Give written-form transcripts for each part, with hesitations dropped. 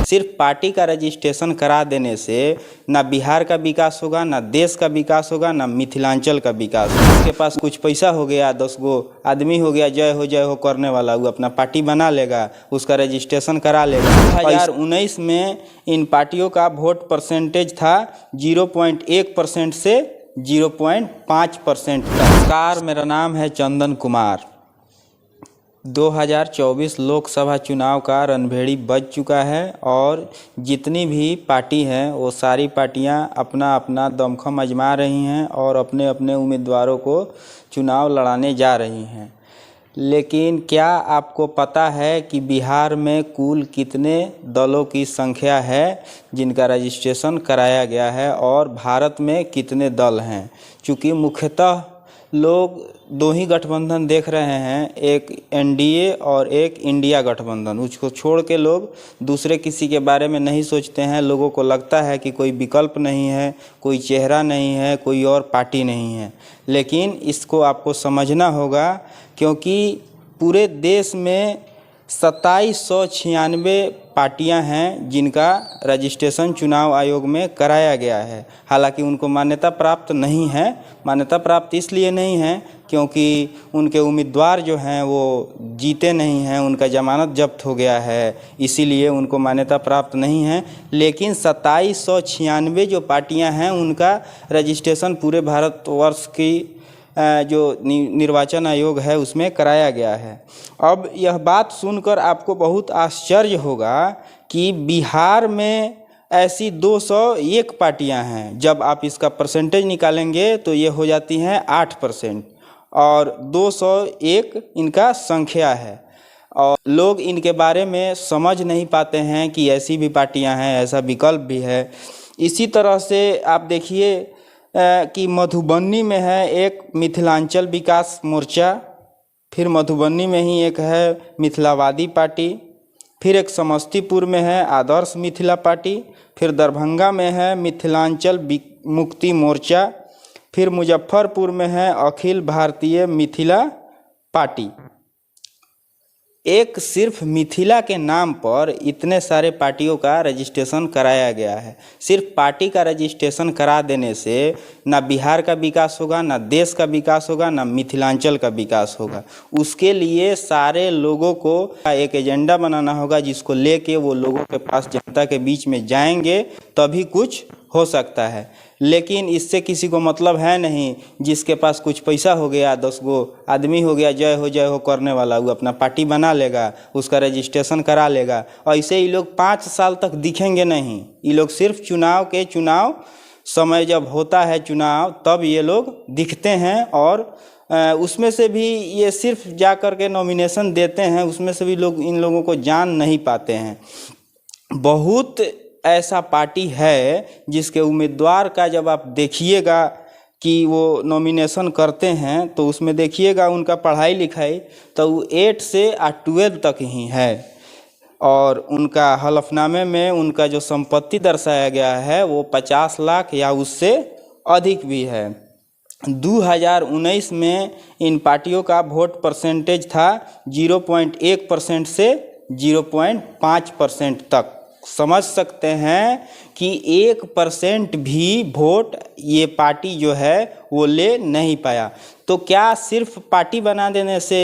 सिर्फ पार्टी का रजिस्ट्रेशन करा देने से ना बिहार का विकास होगा, ना देश का विकास होगा, ना मिथिलांचल का विकास होगा। उसके पास कुछ पैसा हो गया, 10 गो आदमी हो गया, जय हो करने वाला, वो अपना पार्टी बना लेगा, उसका रजिस्ट्रेशन करा लेगा। 2019 में इन पार्टियों का वोट परसेंटेज था 0.1% से 0.5% तक। नमस्कार, मेरा नाम है चंदन कुमार। 2024 लोकसभा चुनाव का रणभेड़ी बज चुका है और जितनी भी पार्टी हैं वो सारी पार्टियां अपना अपना दमखम आजमा रही हैं और अपने अपने उम्मीदवारों को चुनाव लड़ाने जा रही हैं। लेकिन क्या आपको पता है कि बिहार में कुल कितने दलों की संख्या है जिनका रजिस्ट्रेशन कराया गया है और भारत में कितने दल हैं? चूँकि मुख्यतः लोग दो ही गठबंधन देख रहे हैं, एक एनडीए और एक इंडिया गठबंधन। उसको छोड़ के लोग दूसरे किसी के बारे में नहीं सोचते हैं। लोगों को लगता है कि कोई विकल्प नहीं है, कोई चेहरा नहीं है, कोई और पार्टी नहीं है। लेकिन इसको आपको समझना होगा, क्योंकि पूरे देश में 2796 पार्टियां हैं जिनका रजिस्ट्रेशन चुनाव आयोग में कराया गया है। हालांकि उनको मान्यता प्राप्त नहीं है। मान्यता प्राप्त इसलिए नहीं है क्योंकि उनके उम्मीदवार जो हैं वो जीते नहीं हैं, उनका जमानत जब्त हो गया है, इसीलिए उनको मान्यता प्राप्त नहीं है। लेकिन 2796 जो पार्टियां हैं उनका रजिस्ट्रेशन पूरे भारतवर्ष की जो निर्वाचन आयोग है उसमें कराया गया है। अब यह बात सुनकर आपको बहुत आश्चर्य होगा कि बिहार में ऐसी 201 पार्टियां हैं। जब आप इसका परसेंटेज निकालेंगे तो ये हो जाती हैं 8% और 201 इनका संख्या है। और लोग इनके बारे में समझ नहीं पाते हैं कि ऐसी भी पार्टियां हैं, ऐसा विकल्प भी है। इसी तरह से आप देखिए कि मधुबनी में है एक मिथिलांचल विकास मोर्चा, फिर मधुबनी में ही एक है मिथिलावादी पार्टी, फिर एक समस्तीपुर में है आदर्श मिथिला पार्टी, फिर दरभंगा में है मिथिलांचल मुक्ति मोर्चा, फिर मुजफ्फरपुर में है अखिल भारतीय मिथिला पार्टी। एक सिर्फ मिथिला के नाम पर इतने सारे पार्टियों का रजिस्ट्रेशन कराया गया है। सिर्फ पार्टी का रजिस्ट्रेशन करा देने से ना बिहार का विकास होगा, ना देश का विकास होगा, ना मिथिलांचल का विकास होगा। उसके लिए सारे लोगों को एक एजेंडा बनाना होगा जिसको लेके वो लोगों के पास, जनता के बीच में जाएंगे, तभी कुछ हो सकता है। लेकिन इससे किसी को मतलब है नहीं। जिसके पास कुछ पैसा हो गया, 10 गो आदमी हो गया, जय हो करने वाला, वो अपना पार्टी बना लेगा, उसका रजिस्ट्रेशन करा लेगा। ऐसे ही लोग 5 साल तक दिखेंगे नहीं। ये लोग सिर्फ चुनाव समय जब होता है चुनाव, तब ये लोग दिखते हैं और उसमें से भी ये सिर्फ जा कर के नॉमिनेशन देते हैं। उसमें से भी लोग इन लोगों को जान नहीं पाते हैं। बहुत ऐसा पार्टी है जिसके उम्मीदवार का जब आप देखिएगा कि वो नॉमिनेशन करते हैं तो उसमें देखिएगा उनका पढ़ाई लिखाई तो 8 से 12 तक ही है और उनका हलफनामे में उनका जो संपत्ति दर्शाया गया है वो 50 लाख या उससे अधिक भी है। 2019 में इन पार्टियों का वोट परसेंटेज था 0.1% से 0.5% तक। समझ सकते हैं कि 1% भी वोट ये पार्टी जो है वो ले नहीं पाया। तो क्या सिर्फ पार्टी बना देने से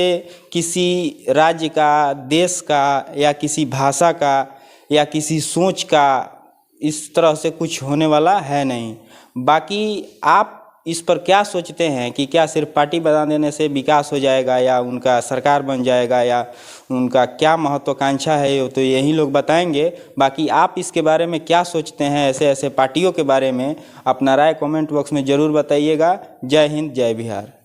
किसी राज्य का, देश का या किसी भाषा का या किसी सोच का इस तरह से कुछ होने वाला है नहीं। बाकी आप इस पर क्या सोचते हैं कि क्या सिर्फ पार्टी बना देने से विकास हो जाएगा या उनका सरकार बन जाएगा या उनका क्या महत्वाकांक्षा है, तो यही लोग बताएंगे। बाकी आप इसके बारे में क्या सोचते हैं, ऐसे पार्टियों के बारे में अपना राय कमेंट बॉक्स में ज़रूर बताइएगा। जय हिंद, जय बिहार।